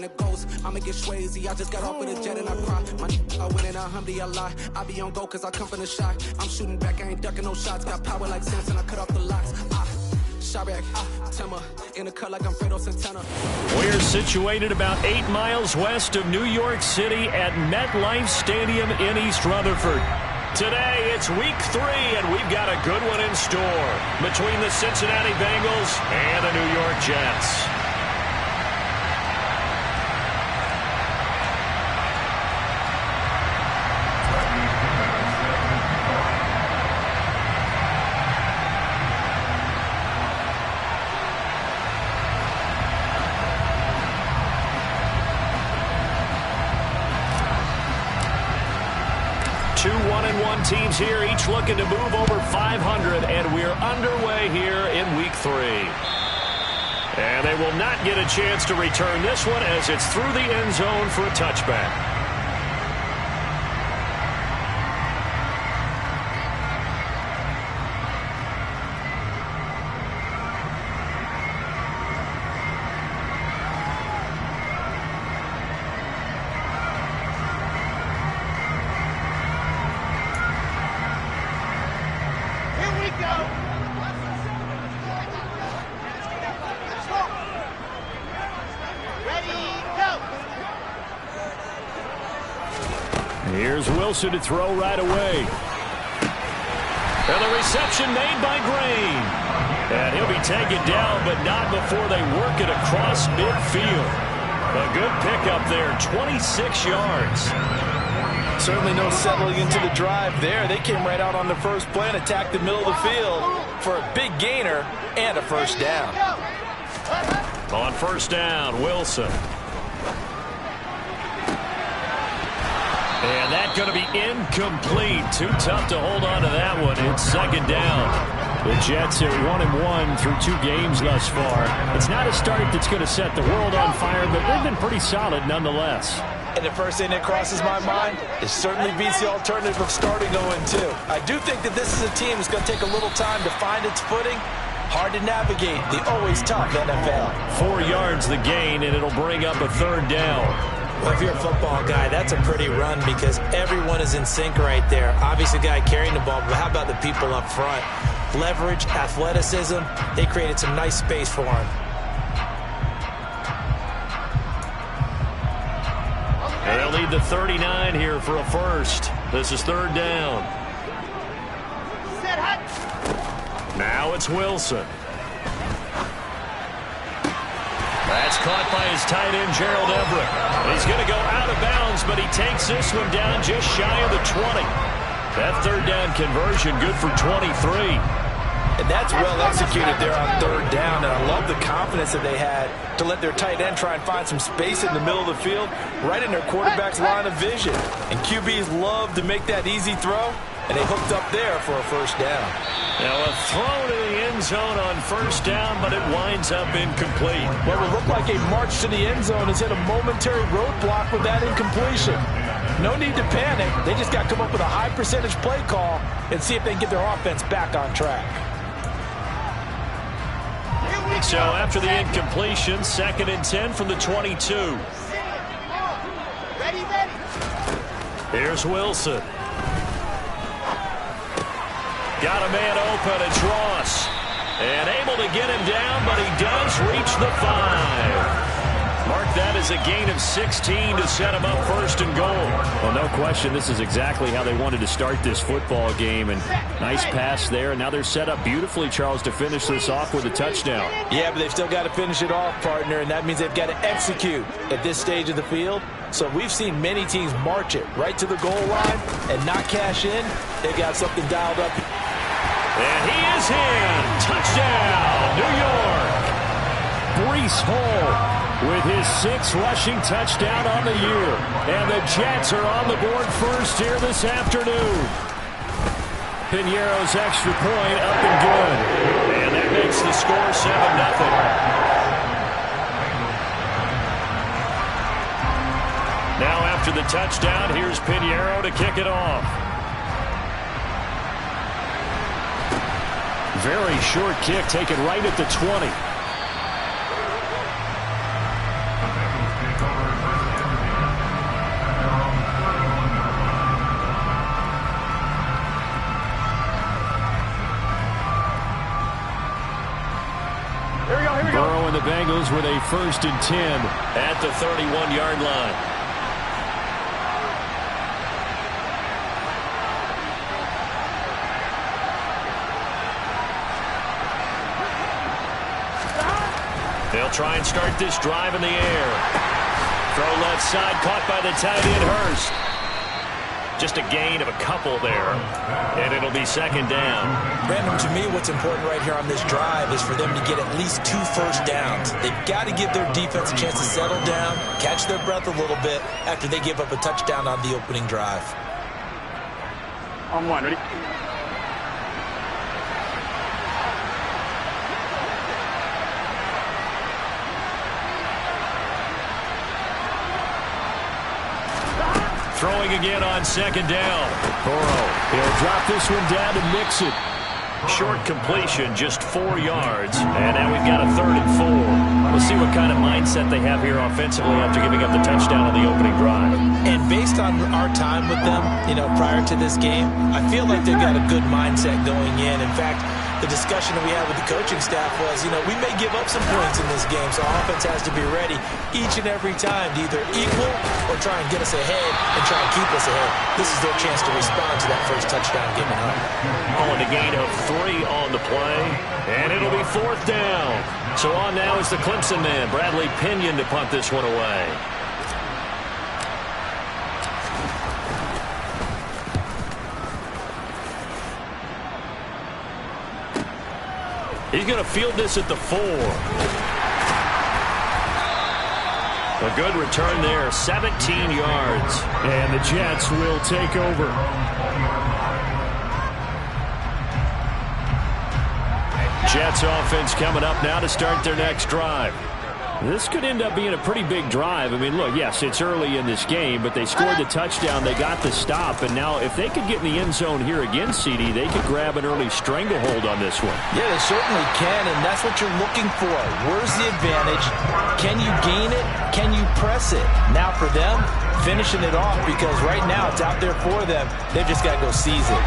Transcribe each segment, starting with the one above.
and it goes. I'ma get Swayze, I just got off with a jet and I cry. My I win in a Humvee, I lie. I be on go cause I come from the shot. I'm shooting back, I ain't ducking no shots. Got power like Samson, I cut off the locks. Chirac, Timmer, in the cut like I'm Fredo Santana. We're situated about 8 miles west of New York City at MetLife Stadium in East Rutherford. Today, it's week 3, and we've got a good one in store between the Cincinnati Bengals and the New York Jets. Two 1-1 teams here, each looking to move over 500, and we're underway here in week 3. And they will not get a chance to return this one as it's through the end zone for a touchback. Here's Wilson to throw right away. And the reception made by Green. And he'll be taken down, but not before they work it across midfield. A good pickup there, 26 yards. Certainly no settling into the drive there. They came right out on the first play and attacked the middle of the field for a big gainer and a first down. On first down, Wilson. And that's going to be incomplete. Too tough to hold on to that one. It's second down. The Jets are 1-1 through 2 games thus far. It's not a start that's going to set the world on fire, but they've been pretty solid nonetheless. And the first thing that crosses my mind is certainly beats the alternative of starting 0-2. I do think that this is a team that's going to take a little time to find its footing. Hard to navigate the always tough NFL. 4 yards the gain, and it'll bring up a third down. Well, if you're a football guy, that's a pretty run because everyone is in sync right there. Obviously, the guy carrying the ball, but how about the people up front? Leverage, athleticism, they created some nice space for him. And they'll need the 39 here for a first. This is third down. Now it's Wilson. That's caught by his tight end, Gerald Everett. He's going to go out of bounds, but he takes this one down just shy of the 20. That third down conversion good for 23. And that's well executed there on third down. And I love the confidence that they had to let their tight end try and find some space in the middle of the field, right in their quarterback's line of vision. And QBs love to make that easy throw, and they hooked up there for a first down. Now a throw to the end zone on first down, but it winds up incomplete. Well, it looked like a march to the end zone has hit a momentary roadblock with that incompletion. No need to panic. They just got to come up with a high percentage play call and see if they can get their offense back on track. So after the incompletion, 2nd and 10 from the 22. Here's Wilson. Got a man open, it's Ross. And able to get him down, but he does reach the 5. Mark that as a gain of 16 to set him up first and goal. Well, no question, this is exactly how they wanted to start this football game. And nice pass there. And now they're set up beautifully, Charles, to finish this off with a touchdown. Yeah, but they've still got to finish it off, partner, and that means they've got to execute at this stage of the field. So we've seen many teams march it right to the goal line and not cash in. They've got something dialed up. And he is in. Touchdown, New York. Breece Hall with his 6th rushing touchdown on the year. And the Jets are on the board first here this afternoon. Piñeiro's extra point up and good. And that makes the score 7-0. Now after the touchdown, here's Piñeiro to kick it off. Very short kick taken right at the 20. Bengals with a 1st and 10 at the 31-yard line. They'll try and start this drive in the air. Throw left side, caught by the tight end, Hurst. Just a gain of a couple there, and it'll be 2nd down. Brandon, to me, what's important right here on this drive is for them to get at least 2 first downs. They've got to give their defense a chance to settle down, catch their breath a little bit after they give up a touchdown on the opening drive. On one, ready? Throwing again on 2nd down. Burrow, he'll drop this one down to mix it. Short completion, just 4 yards. And now we've got a 3rd and 4. We'll see what kind of mindset they have here offensively after giving up the touchdown on the opening drive. And based on our time with them, prior to this game, I feel like they've got a good mindset going in. In fact, the discussion that we had with the coaching staff was, we may give up some points in this game, so our offense has to be ready each and every time to either equal or try and get us ahead and try and keep us ahead. This is their chance to respond to that first touchdown given up. On a gain of 3 on the play, and it'll be 4th down. So on now is the Clemson man, Bradley Pinion, to punt this one away. He's going to field this at the 4. A good return there, 17 yards. And the Jets will take over. Jets offense coming up now to start their next drive. This could end up being a pretty big drive. I mean, look, yes, it's early in this game, but they scored the touchdown. They got the stop. And now if they could get in the end zone here again, CD, they could grab an early stranglehold on this one. Yeah, they certainly can, and that's what you're looking for. Where's the advantage? Can you gain it? Can you press it? Now for them, finishing it off, because right now it's out there for them. They've just got to go seize it.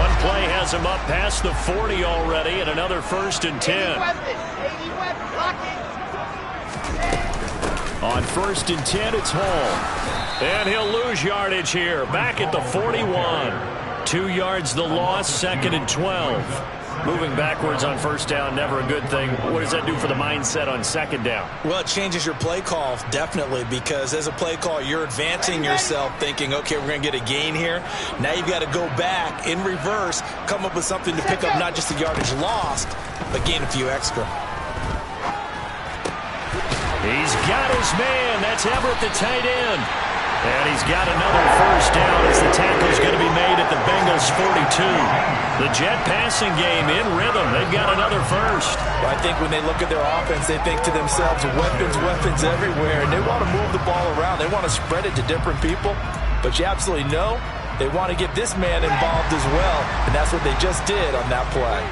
One play has them up past the 40 already, and another 1st and 10. On 1st and 10, it's Hall. And he'll lose yardage here, back at the 41. 2 yards the loss, 2nd and 12. Moving backwards on 1st down, never a good thing. What does that do for the mindset on 2nd down? Well, it changes your play call, definitely, because as a play call, you're advancing yourself thinking, okay, we're going to get a gain here. Now you've got to go back in reverse, come up with something to pick up not just the yardage lost, but gain a few extra. He's got his man. That's Everett, the tight end. And he's got another 1st down as the tackle's going to be made at the Bengals 42. The Jet passing game in rhythm. They've got another 1st. Well, I think when they look at their offense, they think to themselves, weapons everywhere, and they want to move the ball around. They want to spread it to different people, but you absolutely know they want to get this man involved as well, and that's what they just did on that play.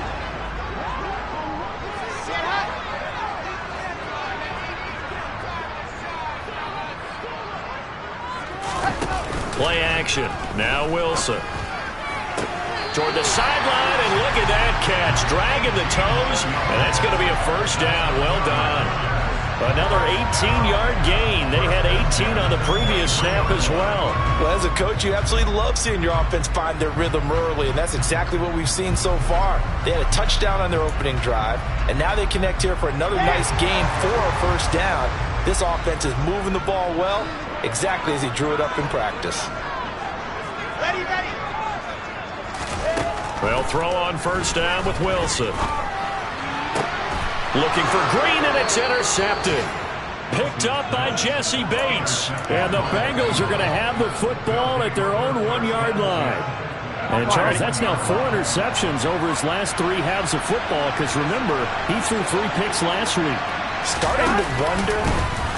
Play action. Now Wilson. Toward the sideline, and look at that catch. Dragging the toes, and that's going to be a 1st down. Well done. Another 18-yard gain. They had 18 on the previous snap as well. Well, as a coach, you absolutely love seeing your offense find their rhythm early, and that's exactly what we've seen so far. They had a touchdown on their opening drive, and now they connect here for another nice gain for a 1st down. This offense is moving the ball well, exactly as he drew it up in practice. Ready. They'll throw on 1st down with Wilson. Looking for Green, and it's intercepted. Picked up by Jesse Bates. And the Bengals are going to have the football at their own 1-yard line. And, Charles, that's now 4 interceptions over his last 3 halves of football, because, remember, he threw 3 picks last week. Starting to wonder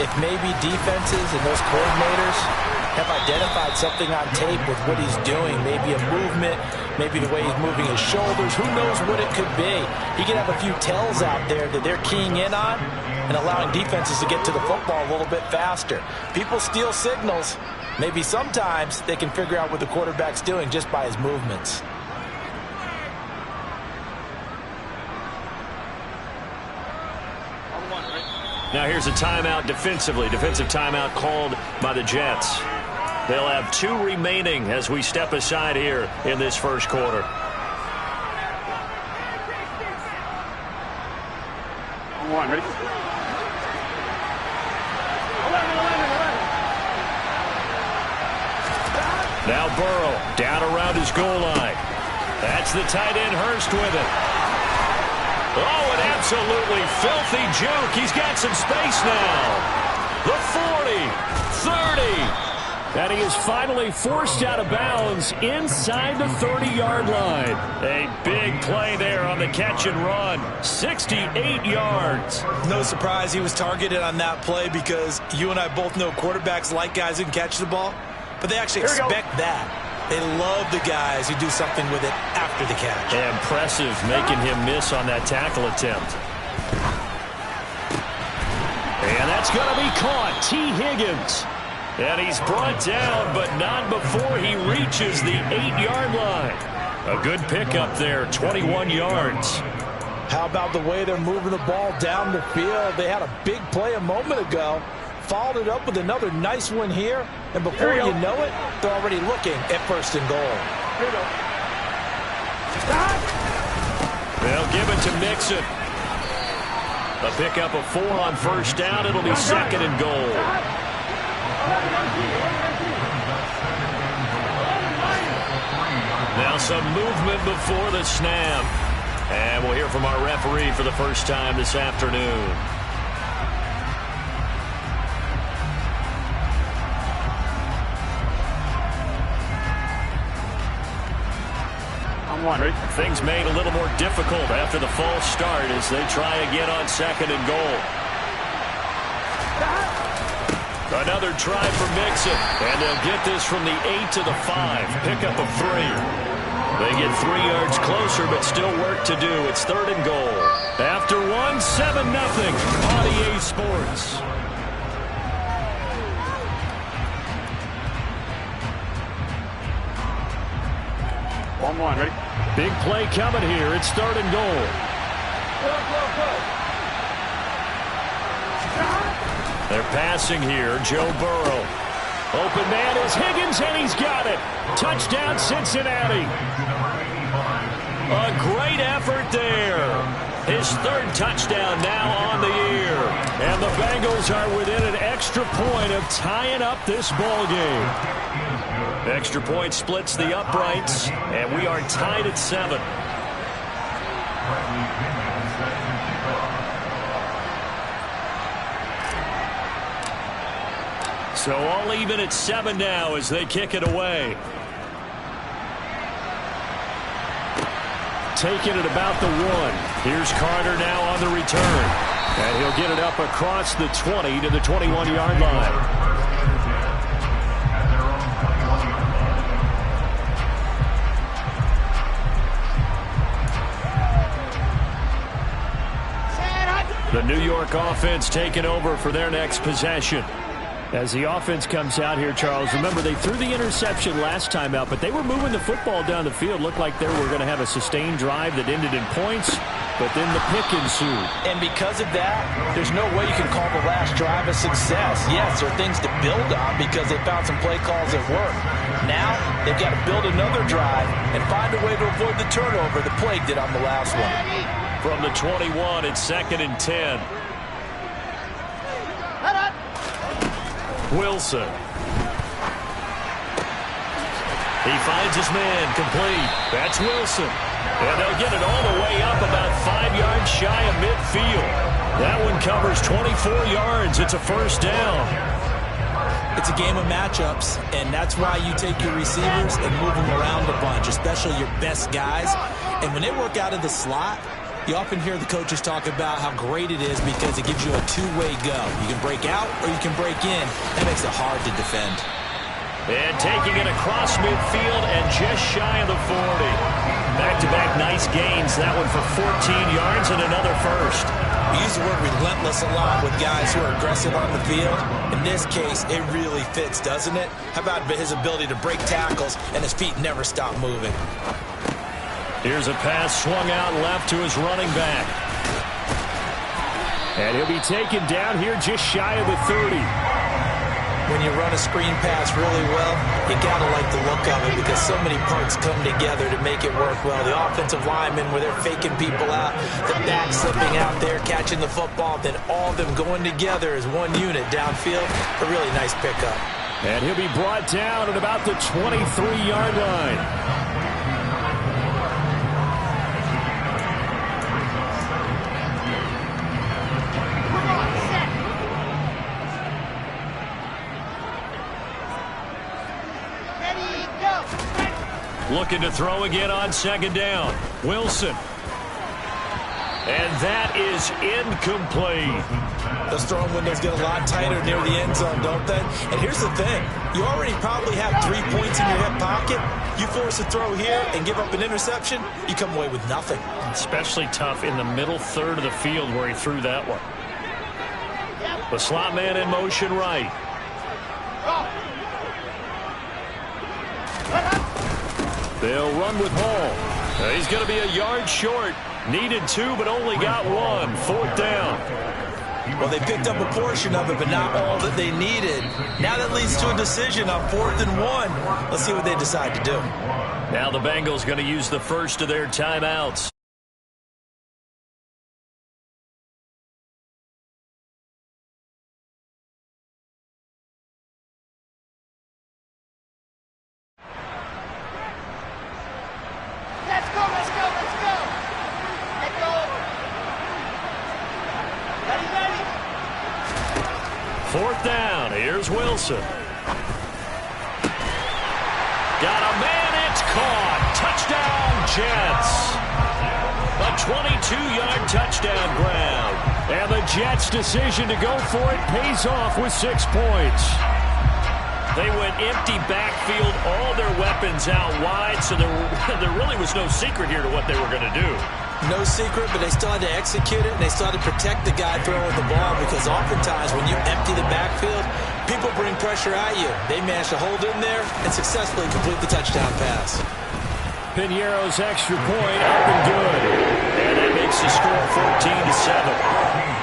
if maybe defenses and those coordinators have identified something on tape with what he's doing. Maybe a movement, maybe the way he's moving his shoulders. Who knows what it could be? He could have a few tells out there that they're keying in on and allowing defenses to get to the football a little bit faster. People steal signals. Maybe sometimes they can figure out what the quarterback's doing just by his movements. On one, right? Now here's a timeout defensively. Defensive timeout called by the Jets. They'll have 2 remaining as we step aside here in this first quarter. One, ready? Now Burrow down around his goal line. That's the tight end Hurst with it. Oh, an absolutely filthy juke. He's got some space now. The 40, 30. And he is finally forced out of bounds inside the 30-yard line. A big play there on the catch and run. 68 yards. No surprise he was targeted on that play because you and I both know quarterbacks like guys who can catch the ball, but they actually expect that. They love the guys who do something with it after the catch. Impressive making him miss on that tackle attempt. And that's going to be caught. T. Higgins. And he's brought down, but not before he reaches the 8-yard line. A good pickup there, 21 yards. How about the way they're moving the ball down the field? They had a big play a moment ago. Followed it up with another nice one here. And before you know it, they're already looking at 1st and goal. They'll give it to Mixon. A pickup of 4 on 1st down. It'll be 2nd and goal. Now some movement before the snap. And we'll hear from our referee for the first time this afternoon. Things made a little more difficult after the false start as they try again on 2nd and goal. Another try for Mixon, and they'll get this from the 8 to the 5. Pickup of 3. They get 3 yards closer, but still work to do. It's 3rd and goal. After 1, 7-0. On EA Sports. One, ready? Big play coming here. It's 3rd and goal. They're passing here. Joe Burrow. Open man is Higgins, and he's got it. Touchdown, Cincinnati. A great effort there. His 3rd touchdown now on the year. And the Bengals are within an extra point of tying up this ball game. Extra point splits the uprights, and we are tied at 7. So all even at 7 now as they kick it away. Taking it about the 1. Here's Carter now on the return. And he'll get it up across the 20 to the 21-yard line. The New York offense taking over for their next possession. As the offense comes out here, Charles, remember they threw the interception last time out, but they were moving the football down the field. Looked like they were going to have a sustained drive that ended in points, but then the pick ensued. And because of that, there's no way you can call the last drive a success. Yes, there are things to build on because they found some play calls that work. Now, they've got to build another drive and find a way to avoid the turnover the Plague did on the last one. From the 21, it's 2nd and 10. Wilson. He finds his man complete. That's Wilson. And they'll get it all the way up about 5 yards shy of midfield. That one covers 24 yards. It's a 1st down. It's a game of matchups, and that's why you take your receivers and move them around a bunch, especially your best guys. And when they work out of the slot, you often hear the coaches talk about how great it is because it gives you a two-way go. You can break out or you can break in. That makes it hard to defend. And taking it across midfield and just shy of the 40. Back-to-back nice gains. That one for 14 yards and another 1st. We use the word relentless a lot with guys who are aggressive on the field. In this case, it really fits, doesn't it? How about his ability to break tackles and his feet never stop moving? Here's a pass swung out left to his running back. And he'll be taken down here just shy of the 30. When you run a screen pass really well, you got to like the look of it because so many parts come together to make it work well. The offensive linemen, where they're faking people out, the back slipping out there, catching the football, then all of them going together as one unit downfield. A really nice pickup. And he'll be brought down at about the 23-yard line. Looking to throw again on second down. Wilson. And that is incomplete. Those throwing windows get a lot tighter near the end zone, don't they? And here's the thing. You already probably have 3 points in your hip pocket. You force a throw here and give up an interception, you come away with nothing. Especially tough in the middle third of the field where he threw that one. The slot man in motion right. They'll run with Hall. He's going to be a yard short. Needed 2, but only got 1. 4th down. Well, they picked up a portion of it, but not all that they needed. Now that leads to a decision on 4th and 1. Let's see what they decide to do. Now the Bengals going to use the first of their timeouts. Wilson. Got a man, it's caught. Touchdown, Jets. A 22-yard touchdown ground. And the Jets' decision to go for it pays off with 6 points. They went empty backfield, all their weapons out wide, so there really was no secret here to what they were going to do. No secret, but they still had to execute it, and they still had to protect the guy throwing the ball because oftentimes when you empty the backfield, people bring pressure at you. They managed to hold in there and successfully complete the touchdown pass. Piñeiro's extra point up and good. And that makes the score 14-7.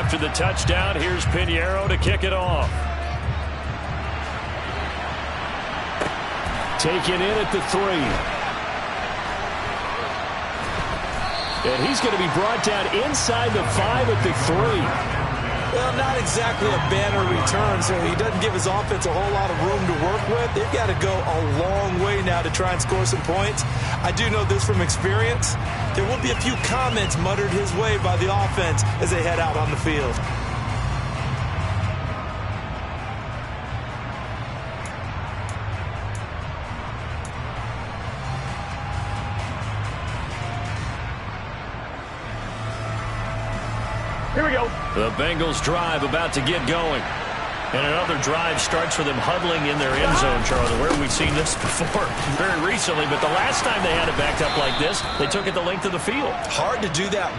After the touchdown, here's Piñeiro to kick it off. Taken in at the 3. And he's going to be brought down inside the 5 at the 3. Well, not exactly a banner return, so he doesn't give his offense a whole lot of room to work with. They've got to go a long way now to try and score some points. I do know this from experience. There will be a few comments muttered his way by the offense as they head out on the field. Here we go. The Bengals drive about to get going. And another drive starts with them huddling in their end zone, Charlie. Where have we seen this before? Very recently, but the last time they had it backed up like this, they took it the length of the field. Hard to do that.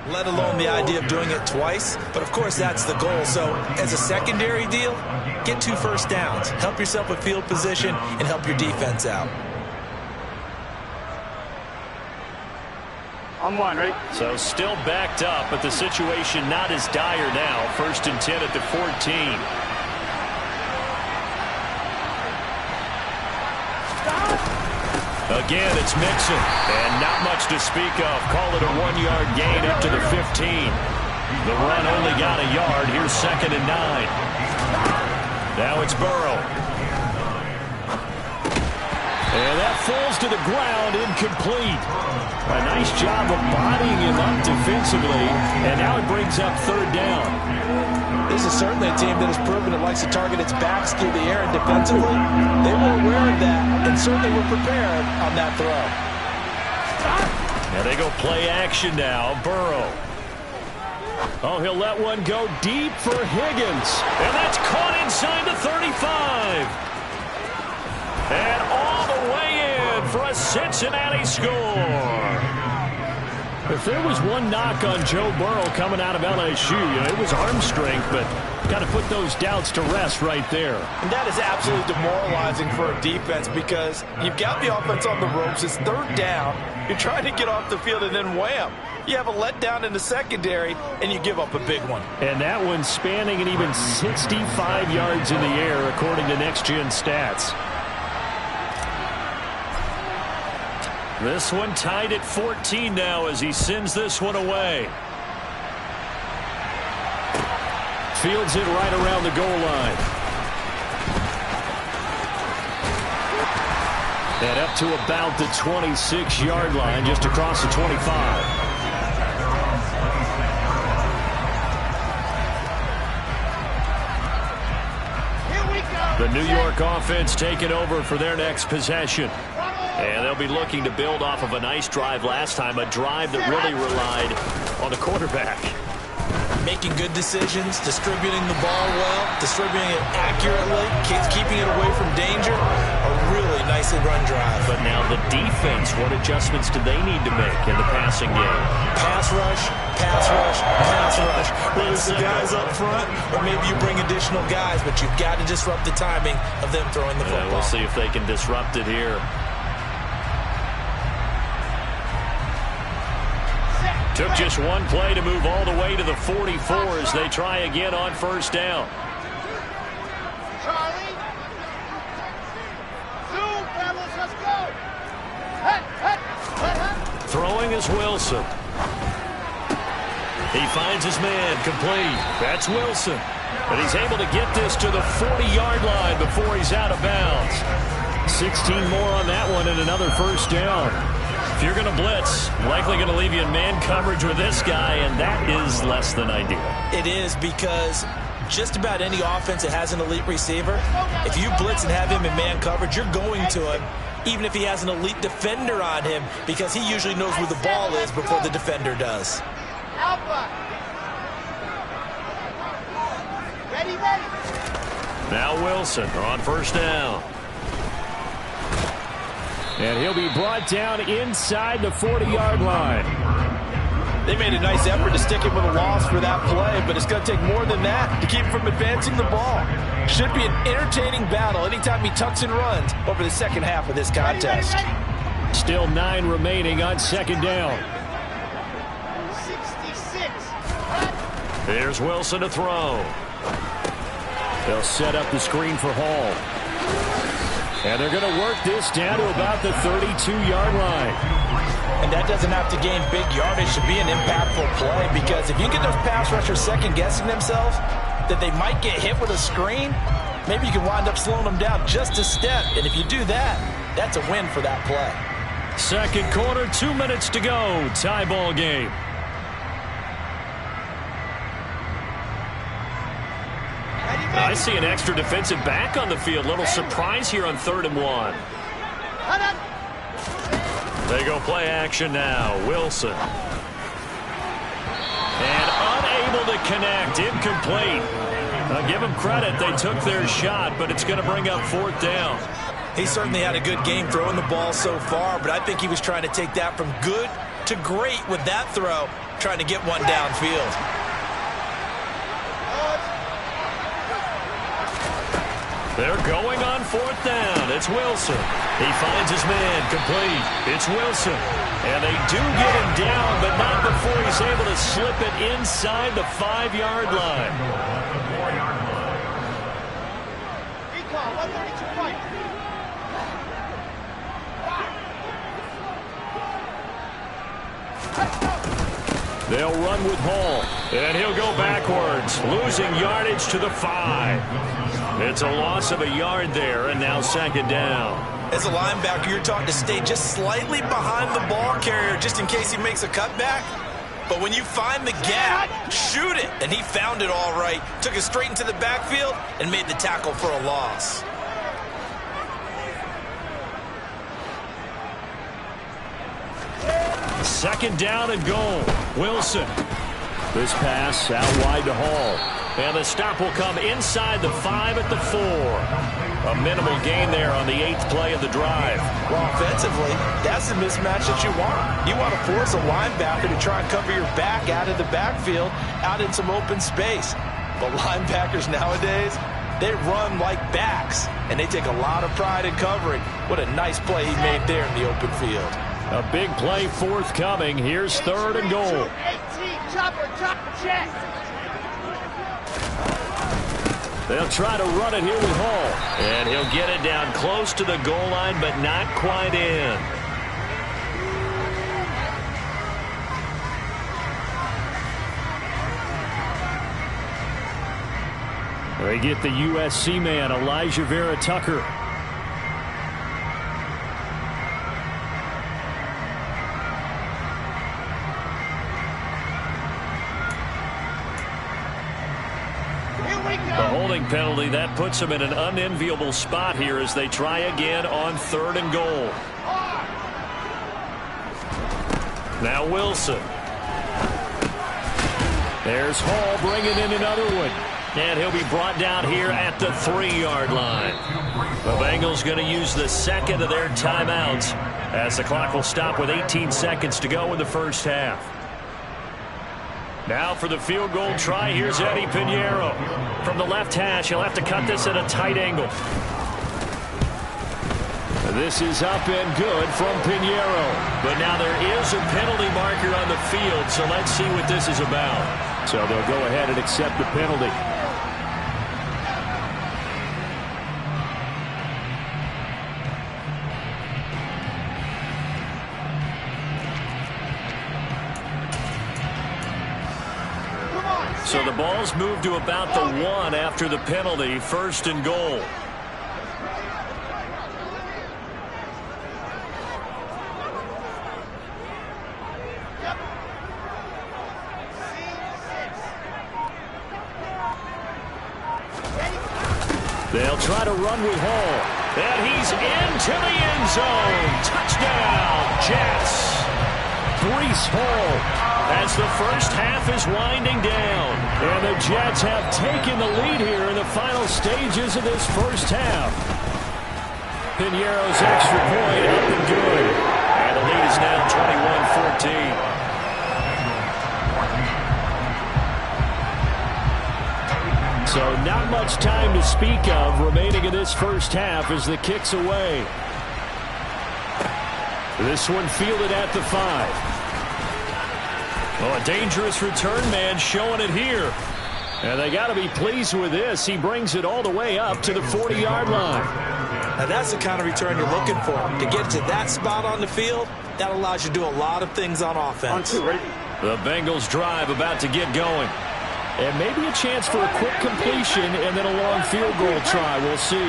Let alone the idea of doing it twice. But, of course, that's the goal. So, as a secondary deal, get 2 first downs. Help yourself with field position and help your defense out. On 1, ready? So, still backed up, but the situation not as dire now. 1st and 10 at the 14. Again, it's Mixon, and not much to speak of. Call it a 1-yard gain up to the 15. The run only got a yard. Here's 2nd and 9. Now it's Burrow. And that falls to the ground, incomplete. A nice job of bodying him up defensively, and now it brings up third down. This is certainly a team that has proven it likes to target its backs through the air, and defensively, they were aware of that and certainly were prepared on that throw. Now they go play action now. Burrow. Oh, he'll let one go deep for Higgins. And that's caught inside the 35. And all the way in for a Cincinnati score. If there was one knock on Joe Burrow coming out of LSU, it was arm strength, but got to put those doubts to rest right there. And that is absolutely demoralizing for a defense because you've got the offense on the ropes. It's third down. You're trying to get off the field, and then wham. You have a letdown in the secondary, and you give up a big one. And that one spanning an even 65 yards in the air, according to Next Gen Stats. This one tied at 14 now as he sends this one away. Fields it right around the goal line. And up to about the 26-yard line, just across the 25. The New York offense taking over for their next possession. And they'll be looking to build off of a nice drive last time, a drive that really relied on the quarterback. Making good decisions, distributing the ball well, distributing it accurately, keeping it away from danger. A really nicely run drive. But now the defense, what adjustments do they need to make in the passing game? Pass rush, pass rush, pass rush. Whether it's the guys up front or maybe you bring additional guys, but you've got to disrupt the timing of them throwing the football. We'll see if they can disrupt it here. Took just one play to move all the way to the 44 as they try again on first down. Charlie. Zoom, fellas, let's go. Throwing is Wilson. He finds his man complete. That's Wilson. But he's able to get this to the 40-yard line before he's out of bounds. 16 more on that one and another first down. If you're going to blitz, likely going to leave you in man coverage with this guy, and that is less than ideal. It is because just about any offense that has an elite receiver, if you blitz and have him in man coverage, you're going to him, even if he has an elite defender on him, because he usually knows where the ball is before the defender does. Ready. Now Wilson on first down. And he'll be brought down inside the 40-yard line. They made a nice effort to stick him with a loss for that play, but it's going to take more than that to keep him from advancing the ball. Should be an entertaining battle anytime he tucks and runs over the second half of this contest. Still 9 remaining on second down. 66. Here's Wilson to throw. They'll set up the screen for Hall. And they're going to work this down to about the 32-yard line. And that doesn't have to gain big yardage to be an impactful play, because if you get those pass rushers second-guessing themselves that they might get hit with a screen, maybe you can wind up slowing them down just a step. And if you do that, that's a win for that play. Second quarter, 2 minutes to go. Tie ball game. I see an extra defensive back on the field. Little surprise here on 3rd and 1. They go play action now. Wilson. And unable to connect. Incomplete. I'll give them credit. They took their shot, but it's going to bring up 4th down. He certainly had a good game throwing the ball so far, but I think he was trying to take that from good to great with that throw, trying to get one downfield. They're going on 4th down. It's Wilson. He finds his man complete. It's Wilson. And they do get him down, but not before he's able to slip it inside the 5-yard line. Recall, 132 right. They'll run with Hall. And he'll go backwards, losing yardage to the 5. It's a loss of a yard there, and now second down. As a linebacker, you're taught to stay just slightly behind the ball carrier just in case he makes a cutback. But when you find the gap, shoot it. And he found it all right. Took it straight into the backfield and made the tackle for a loss. Second down and goal. Wilson. This pass out wide to Hall. And the stop will come inside the 5 at the 4. A minimal gain there on the 8th play of the drive. Well, offensively, that's the mismatch that you want. You want to force a linebacker to try and cover your back out of the backfield, out in some open space. But linebackers nowadays, they run like backs, and they take a lot of pride in covering. What a nice play he made there in the open field. A big play forthcoming. Here's 3rd and goal. 18, chopper, check. They'll try to run it here with Hall. And he'll get it down close to the goal line, but not quite in. They get the USC man, Elijah Vera Tucker. The holding penalty, that puts them in an unenviable spot here as they try again on 3rd and goal. Now Wilson. There's Hall bringing in another one. And he'll be brought down here at the 3-yard line. The Bengals going to use the second of their timeouts as the clock will stop with 18 seconds to go in the first half. Now for the field goal try, here's Eddie Pinheiro. From the left hash, he'll have to cut this at a tight angle. This is up and good from Pinheiro. But now there is a penalty marker on the field, so let's see what this is about. So they'll go ahead and accept the penalty. So the ball's moved to about the 1 after the penalty. 1st and goal. They'll try to run with Hall. And he's into the end zone. Touchdown, Jets. Breece Hall. As the first half is winding down. And the Jets have taken the lead here in the final stages of this first half. Pinheiro's extra point up and good. And the lead is now 21-14. So not much time to speak of remaining in this first half as the kick's away. This one fielded at the 5. Oh, a dangerous return man showing it here. And they got to be pleased with this. He brings it all the way up to the 40-yard line. Now that's the kind of return you're looking for. To get to that spot on the field, that allows you to do a lot of things on offense. On 2, ready? The Bengals drive about to get going. And maybe a chance for a quick completion and then a long field goal try. We'll see.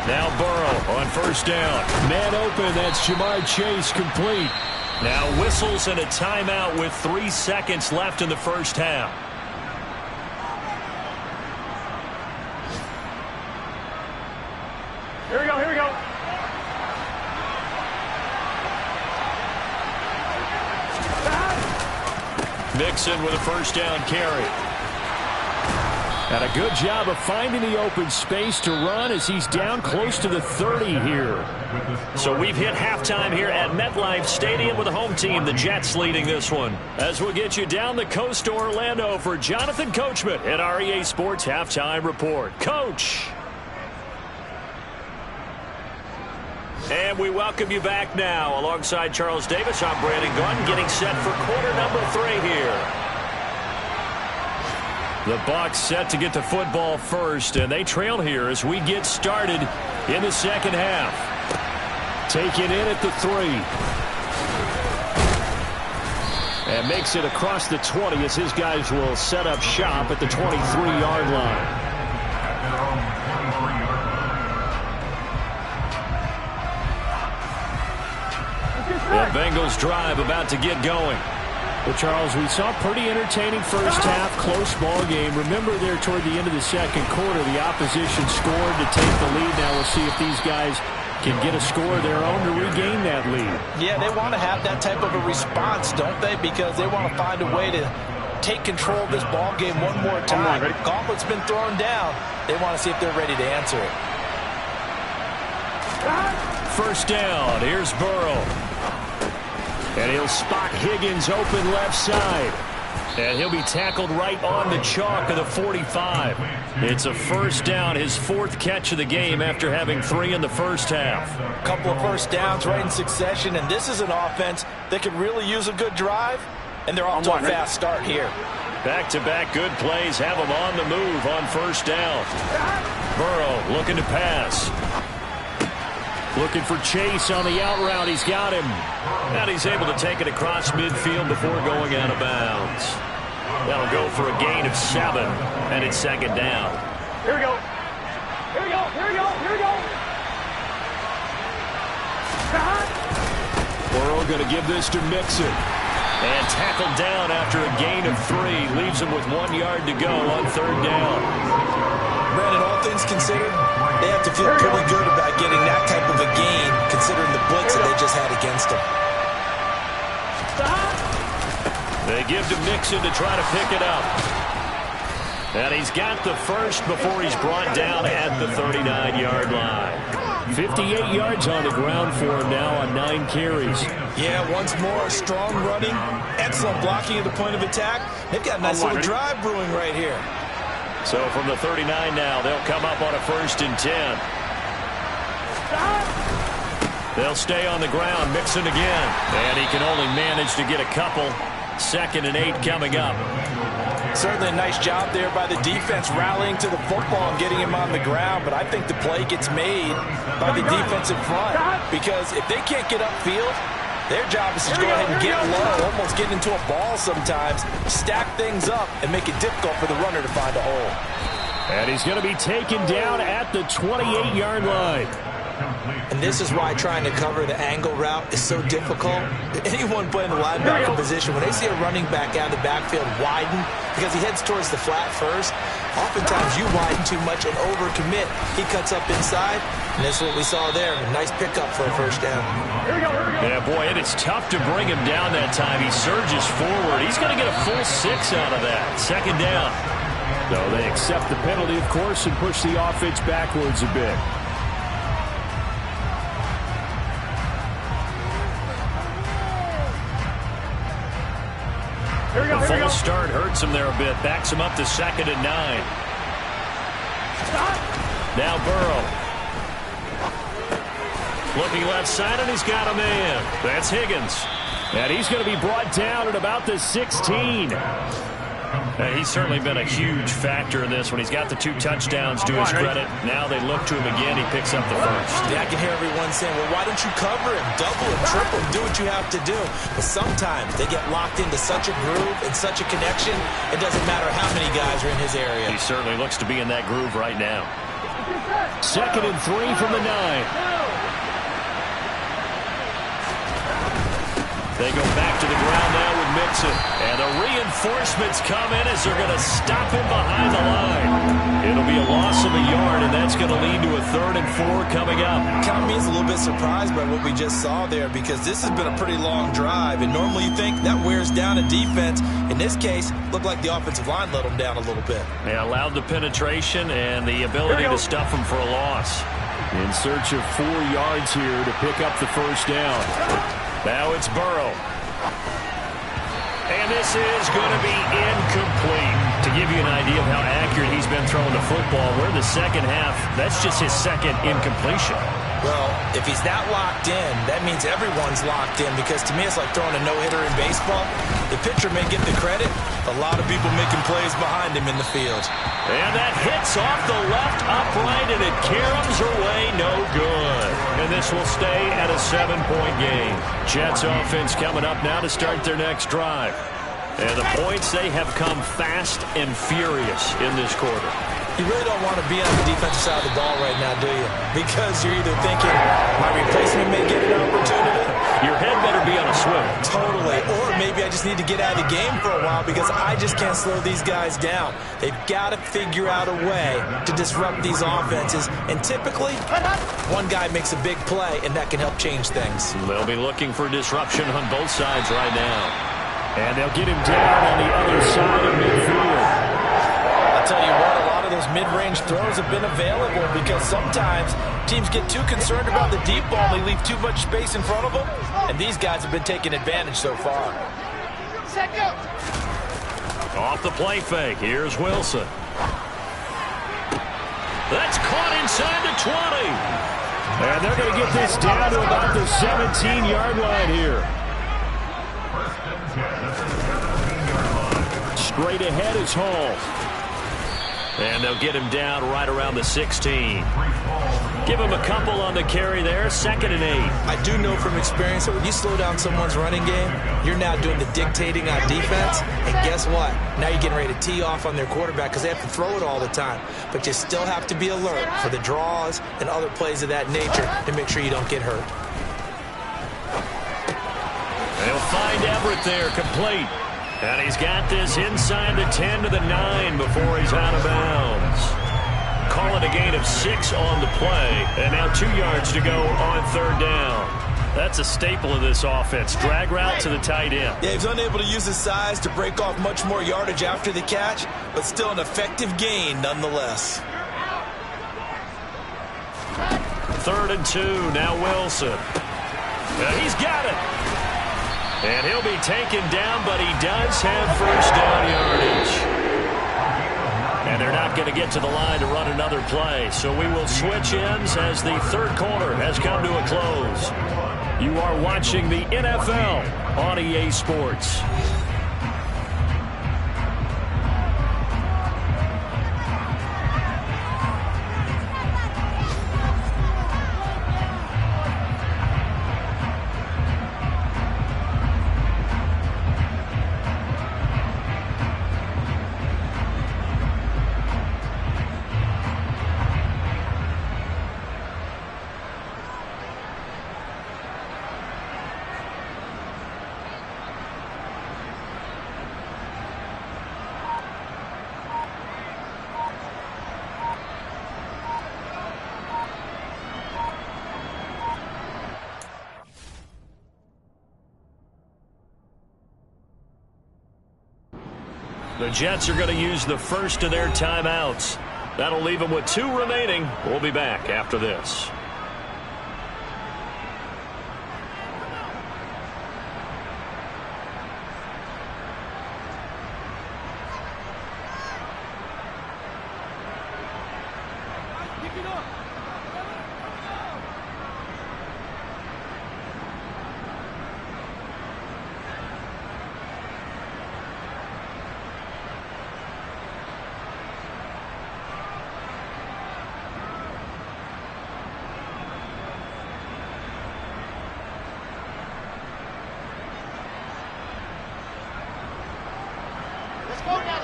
Now Burrow on 1st down. Man open, that's Jamar Chase complete. Now whistles and a timeout with 3 seconds left in the first half. Here we go, here we go. Mixon with a 1st down carry. And a good job of finding the open space to run as he's down close to the 30 here. So we've hit halftime here at MetLife Stadium with the home team, the Jets, leading this one. As we'll get you down the coast to Orlando for Jonathan Coachman at our EA Sports Halftime Report. Coach. And we welcome you back now. Alongside Charles Davis, I'm Brandon Gunn, getting set for quarter number 3 here. The Bucs set to get the football first, and they trail here as we get started in the second half. Taken in at the 3. And makes it across the 20 as his guys will set up shop at the 23-yard line. The Bengals drive about to get going. Well, Charles, we saw pretty entertaining first half, close ball game. Remember there toward the end of the second quarter, the opposition scored to take the lead. Now we'll see if these guys can get a score of their own to regain that lead. Yeah, they want to have that type of a response, don't they? Because they want to find a way to take control of this ball game one more time. Gauntlet's been thrown down. They want to see if they're ready to answer it. First down. Here's Burrow. And he'll spot Higgins open left side. And he'll be tackled right on the chalk of the 45. It's a first down, his fourth catch of the game after having 3 in the first half. A couple of first downs right in succession, and this is an offense that could really use a good drive, and they're off to a fast start here. Back-to-back good plays have him on the move on first down. Burrow looking to pass. Looking for Chase on the out route. He's got him. And he's able to take it across midfield before going out of bounds. That'll go for a gain of 7. And it's second down. Here we go. Here we go. Here we go. Here we go. Burrow going to give this to Mixon. And tackled down after a gain of 3. Leaves him with 1 yard to go on third down. Brandon, all things considered, they have to feel pretty good about getting that type of a gain, considering the blitz that they just had against them. They give to Mixon to try to pick it up. And he's got the first before he's brought down at the 39-yard line. 58 yards on the ground for him now on 9 carries. Yeah, once more, strong running, excellent blocking at the point of attack. They've got a nice little drive brewing right here. So from the 39 now, they'll come up on a 1st and 10. They'll stay on the ground, Mixon again. And he can only manage to get a couple. 2nd and 8 coming up. Certainly a nice job there by the defense rallying to the football and getting him on the ground, but I think the play gets made by the defensive front because if they can't get upfield, their job is to go ahead and get low, almost get into a ball sometimes, stack things up, and make it difficult for the runner to find a hole. And he's going to be taken down at the 28-yard line. And this is why trying to cover the angle route is so difficult. Anyone playing the linebacker position, when they see a running back out of the backfield widen, because he heads towards the flat first, oftentimes you widen too much and overcommit. He cuts up inside, and that's what we saw there. A nice pickup for a first down. Yeah, boy, it is tough to bring him down that time. He surges forward. He's going to get a full 6 out of that. 2nd down. So they accept the penalty, of course, and push the offense backwards a bit. The full start hurts him there a bit. Backs him up to 2nd and 9. Now Burrow. Looking left side, and he's got a man. That's Higgins. And he's going to be brought down at about the 16. He's certainly been a huge factor in this one. He's got the 2 touchdowns to his credit. Now they look to him again. He picks up the first. Yeah, I can hear everyone saying, well, why don't you cover him, double him, triple him, do what you have to do. But sometimes they get locked into such a groove and such a connection, it doesn't matter how many guys are in his area. He certainly looks to be in that groove right now. 2nd and 3 from the 9. They go back to the ground now with Mixon. And the reinforcements come in as they're going to stop him behind the line. It'll be a loss of a yard, and that's going to lead to a 3rd and 4 coming up. Kind of means a little bit surprised by what we just saw there because this has been a pretty long drive, and normally you think that wears down a defense. In this case, looked like the offensive line let them down a little bit. They allowed the penetration and the ability to stuff them for a loss. In search of 4 yards here to pick up the first down. Now it's Burrow. And this is going to be incomplete. To give you an idea of how accurate he's been throwing the football, we're in the second half. That's just his 2nd incompletion. Well, if he's that locked in, that means everyone's locked in because to me it's like throwing a no-hitter in baseball. The pitcher may get the credit, a lot of people making plays behind him in the field. And that hits off the left upright, and it caroms away, no good. And this will stay at a 7-point game. Jets offense coming up now to start their next drive. And the points, they have come fast and furious in this quarter. You really don't want to be on the defensive side of the ball right now, do you? Because you're either thinking, my replacement may get an opportunity. Your head better be just need to get out of the game for a while because I just can't slow these guys down. They've got to figure out a way to disrupt these offenses. And typically, one guy makes a big play, and that can help change things. They'll be looking for disruption on both sides right now. And they'll get him down on the other side of midfield. I'll tell you what, a lot of those mid-range throws have been available because sometimes teams get too concerned about the deep ball and they leave too much space in front of them, and these guys have been taking advantage so far. Off the play fake, here's Wilson. That's caught inside the 20. And they're going to get this down to about the 17-yard line here. Straight ahead is Hall. And they'll get him down right around the 16. Give him a couple on the carry there, 2nd and 8. I do know from experience that when you slow down someone's running game, you're now doing the dictating on defense. And guess what? Now you're getting ready to tee off on their quarterback because they have to throw it all the time. But you still have to be alert for the draws and other plays of that nature to make sure you don't get hurt. They'll find Everett there, complete. And he's got this inside the 10 to the 9 before he's out of bounds. Call it a gain of 6 on the play. And now 2 yards to go on 3rd down. That's a staple of this offense. Drag route to the tight end. Yeah, he's unable to use his size to break off much more yardage after the catch, but still an effective gain nonetheless. 3rd and 2, now Wilson. He's got it. And he'll be taken down, but he does have first down yardage. And they're not going to get to the line to run another play. So we will switch ends as the 3rd quarter has come to a close. You are watching the NFL on EA Sports. The Jets are going to use the first of their timeouts. That'll leave them with 2 remaining. We'll be back after this.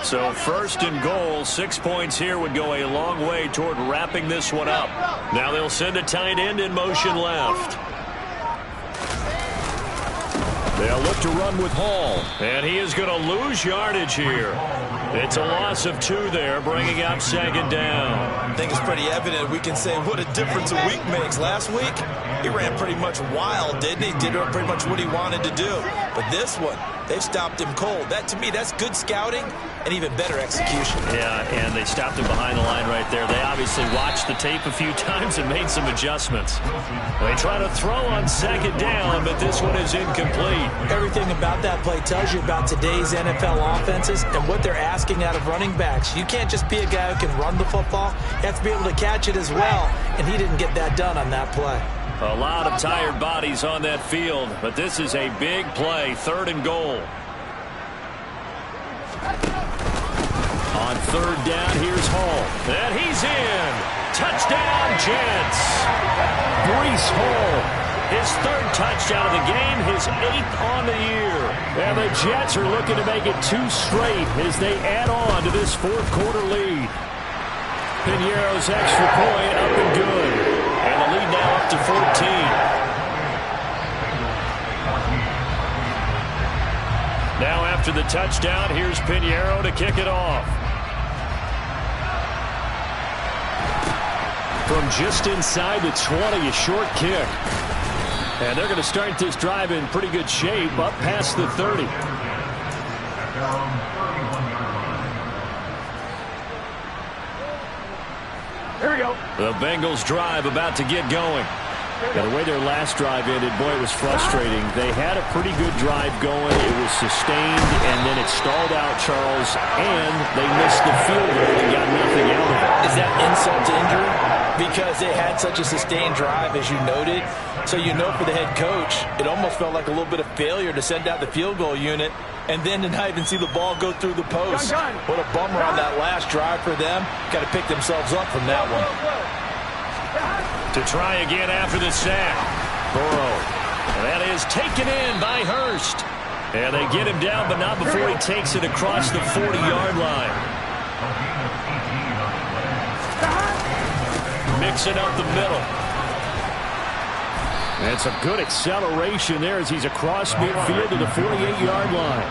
So 1st and goal, 6 points here would go a long way toward wrapping this one up. Now they'll send a tight end in motion left. They'll look to run with Hall. And he is going to lose yardage here. It's a loss of 2 there, bringing up 2nd down. I think it's pretty evident we can say what a difference a week makes. Last week, he ran pretty much wild, didn't he? Did pretty much what he wanted to do. But this one, they've stopped him cold. That, to me, that's good scouting and even better execution. Yeah, and they stopped him behind the line right there. They obviously watched the tape a few times and made some adjustments. They try to throw on 2nd down, but this one is incomplete. Everything about that play tells you about today's NFL offenses and what they're asking out of running backs. You can't just be a guy who can run the football. You have to be able to catch it as well, and he didn't get that done on that play. A lot of tired bodies on that field, but this is a big play, 3rd and goal. On 3rd down, here's Hall. And he's in. Touchdown, Jets. Breece Hall, his 3rd touchdown of the game, his 8th on the year. And the Jets are looking to make it 2 straight as they add on to this 4th quarter lead. Piñeiro's extra point up and good. And the lead now up to 14. Now after the touchdown, here's Pinheiro to kick it off. From just inside the 20, a short kick. And they're going to start this drive in pretty good shape, up past the 30. Here we go. The Bengals drive about to get going. Yeah, the way their last drive ended, boy, it was frustrating. They had a pretty good drive going. It was sustained, and then it stalled out, Charles, and they missed the field goal and got nothing out of it. Is that insult to injury? Because they had such a sustained drive, as you noted. So you know for the head coach, it almost felt like a little bit of failure to send out the field goal unit and then to not even see the ball go through the post. What a bummer on that last drive for them. Got to pick themselves up from that one. To try again after the sack. Burrow. And that is taken in by Hurst. And they get him down, but not before he takes it across the 40-yard line. Mixing up the middle. And it's a good acceleration there as he's across midfield to the 48-yard line.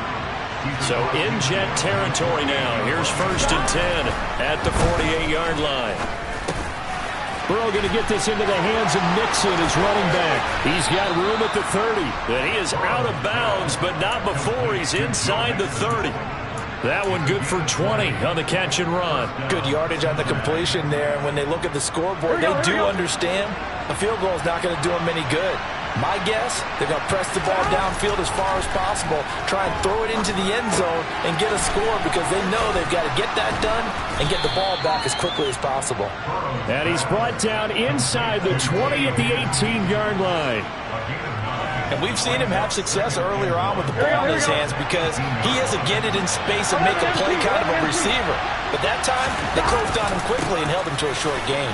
So in jet territory now. Here's 1st and 10 at the 48-yard line. Burrow going to get this into the hands of Mixon as running back. He's got room at the 30. And he is out of bounds, but not before he's inside the 30. That one good for 20 on the catch and run. Good yardage on the completion there. And when they look at the scoreboard, they do understand a field goal is not going to do them any good. My guess, they're going to press the ball downfield as far as possible, try and throw it into the end zone and get a score because they know they've got to get that done and get the ball back as quickly as possible. And he's brought down inside the 20 at the 18-yard line. And we've seen him have success earlier on with the ball in his hands because he has to get it in space and make a play kind of a receiver. But that time, they closed on him quickly and held him to a short gain.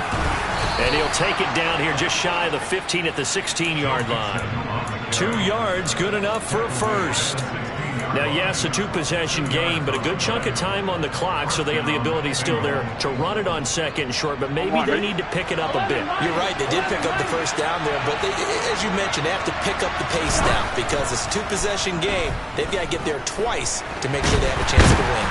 And he'll take it down here just shy of the 15 at the 16-yard line. 2 yards, good enough for a first. Now, yes, a 2-possession game, but a good chunk of time on the clock, so they have the ability still there to run it on 2nd and short, but maybe they need to pick it up a bit. You're right, they did pick up the first down there, but they, as you mentioned, they have to pick up the pace now because it's a 2-possession game. They've got to get there twice to make sure they have a chance to win.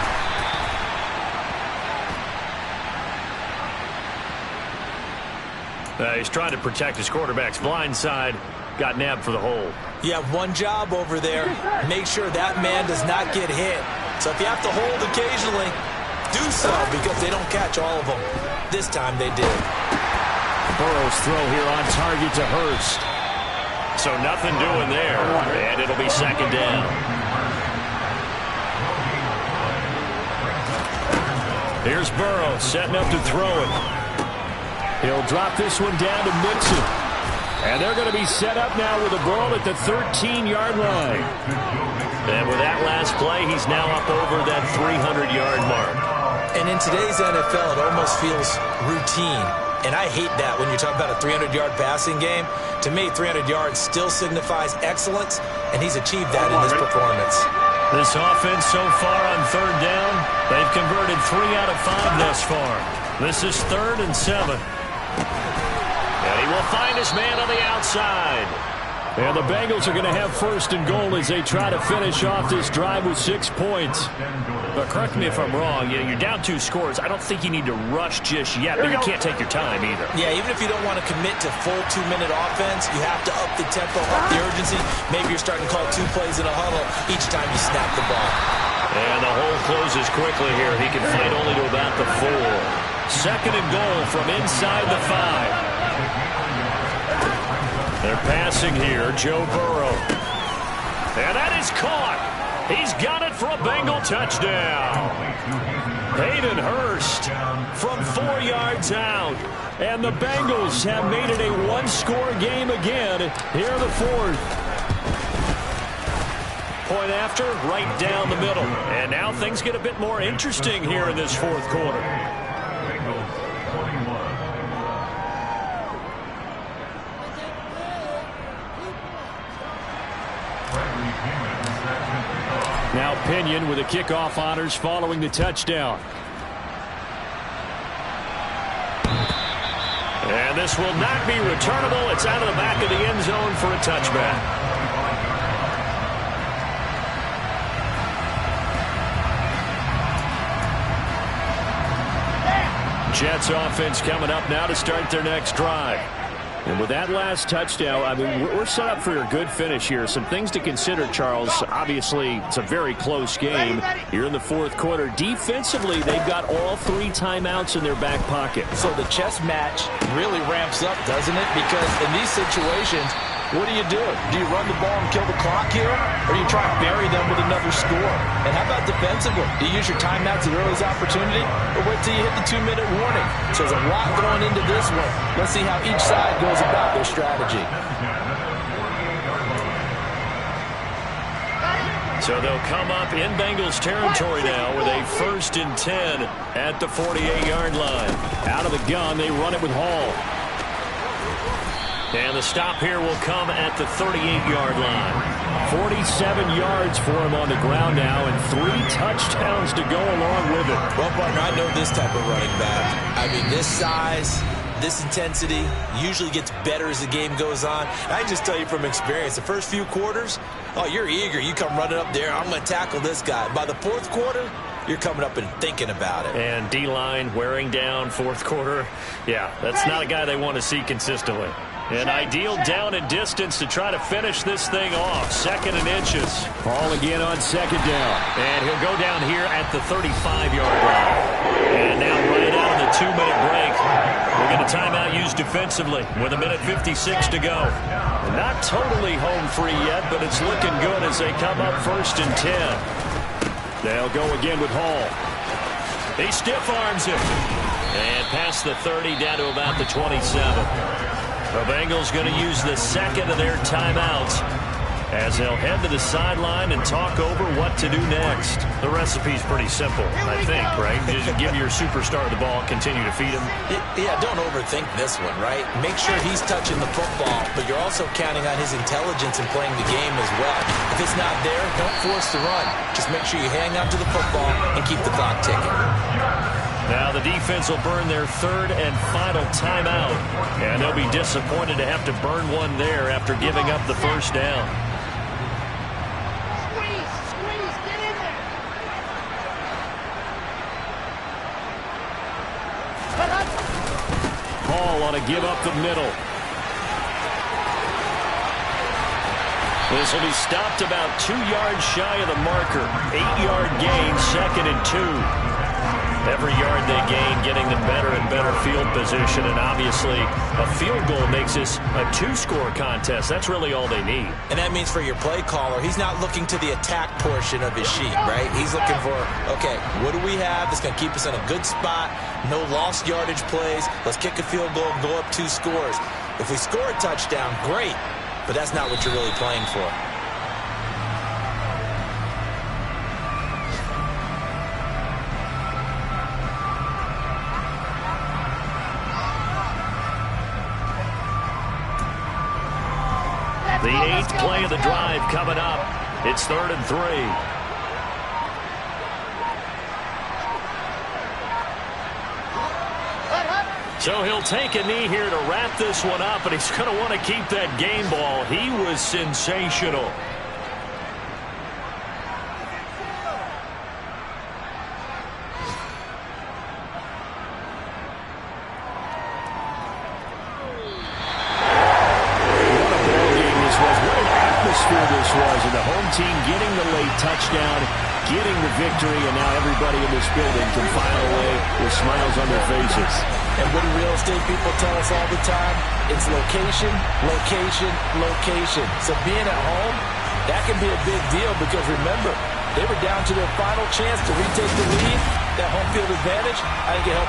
He's trying to protect his quarterback's blind side. Got nabbed for the hold. You have one job over there. Make sure that man does not get hit. So if you have to hold occasionally, do so because they don't catch all of them. This time they did. Burrow's throw here on target to Hurst. So nothing doing there. And it'll be 2nd down. Here's Burrow setting up to throw it. He'll drop this one down to Mixon. And they're going to be set up now with a ball at the 13-yard line. And with that last play, he's now up over that 300-yard mark. And in today's NFL, it almost feels routine. And I hate that when you talk about a 300-yard passing game. To me, 300 yards still signifies excellence, and he's achieved that in this performance. This offense so far on 3rd down, they've converted 3 out of 5 thus far. This is 3rd and 7. And he will find his man on the outside. And the Bengals are going to have 1st and goal as they try to finish off this drive with 6 points. But correct me if I'm wrong, you're down 2 scores. I don't think you need to rush just yet, but you can't take your time either. Yeah, even if you don't want to commit to full 2-minute offense, you have to up the tempo, up the urgency. Maybe you're starting to call 2 plays in a huddle each time you snap the ball. And the hole closes quickly here. He can fight only to about the 4. 2nd and goal from inside the 5. They're passing here, Joe Burrow. And that is caught. He's got it for a Bengal touchdown. Hayden Hurst from 4 yards out. And the Bengals have made it a 1-score game again here in the 4th. Point after, right down the middle. And now things get a bit more interesting here in this 4th quarter. Now Pinion with the kickoff honors following the touchdown. And this will not be returnable. It's out of the back of the end zone for a touchback. Jets offense coming up now to start their next drive. And with that last touchdown, I mean, we're set up for a good finish here. Some things to consider, Charles. Obviously, it's a very close game. Here in the fourth quarter. Defensively, they've got all 3 timeouts in their back pocket. So the chess match really ramps up, doesn't it? Because in these situations, what do? Do you run the ball and kill the clock here? Or do you try and bury them with another score? And how about defensively? Do you use your timeouts at earliest opportunity? Or wait till you hit the 2-minute warning? So there's a lot going into this one. Let's see how each side goes about their strategy. So they'll come up in Bengals territory now with a 1st and 10 at the 48-yard line. Out of the gun, they run it with Hall. And the stop here will come at the 38-yard line. 47 yards for him on the ground now, and 3 touchdowns to go along with it. Well, partner, I know this type of running back. I mean, this size, this intensity usually gets better as the game goes on. And I can just tell you from experience, the first few quarters, oh, you're eager. You come running up there, I'm going to tackle this guy. By the fourth quarter, you're coming up and thinking about it. And D-line wearing down fourth quarter. Yeah, that's not a guy they want to see consistently. An ideal down and distance to try to finish this thing off. 2nd and inches. Ball again on 2nd down. And he'll go down here at the 35-yard line. And now right out of the 2-minute break, we'll get a timeout used defensively with 1:56 to go. Not totally home free yet, but it's looking good as they come up 1st and 10. They'll go again with Hall. He stiff arms him. And past the 30 down to about the 27. The Bengals going to use the 2nd of their timeouts as they'll head to the sideline and talk over what to do next. The recipe's pretty simple, I think, right? Just give your superstar the ball, continue to feed him. Yeah, don't overthink this one, right? Make sure he's touching the football, but you're also counting on his intelligence in playing the game as well. If it's not there, don't force the run. Just make sure you hang on to the football and keep the clock ticking. Now the defense will burn their 3rd and final timeout, and they'll be disappointed to have to burn one there after giving up the 1st down. Squeeze, get in there. Hall on a give up the middle. This will be stopped about 2 yards shy of the marker. 8-yard gain, 2nd and 2. Every yard they gain, getting them better and better field position. And obviously, a field goal makes this a 2-score contest. That's really all they need. And that means for your play caller, he's not looking to the attack portion of his sheet, right? He's looking for, okay, what do we have that's going to keep us in a good spot? No lost yardage plays. Let's kick a field goal and go up 2 scores. If we score a touchdown, great. But that's not what you're really playing for. The 8th play of the drive coming up. It's 3rd and 3. So he'll take a knee here to wrap this one up, and he's going to want to keep that game ball. He was sensational. This was, and the home team getting the late touchdown, getting the victory, and now everybody in this building can file away with smiles on their faces. And what do real estate people tell us all the time? It's location, location, location. So being at home, that can be a big deal because remember, they were down to their final chance to retake the lead, that home field advantage. I think it helped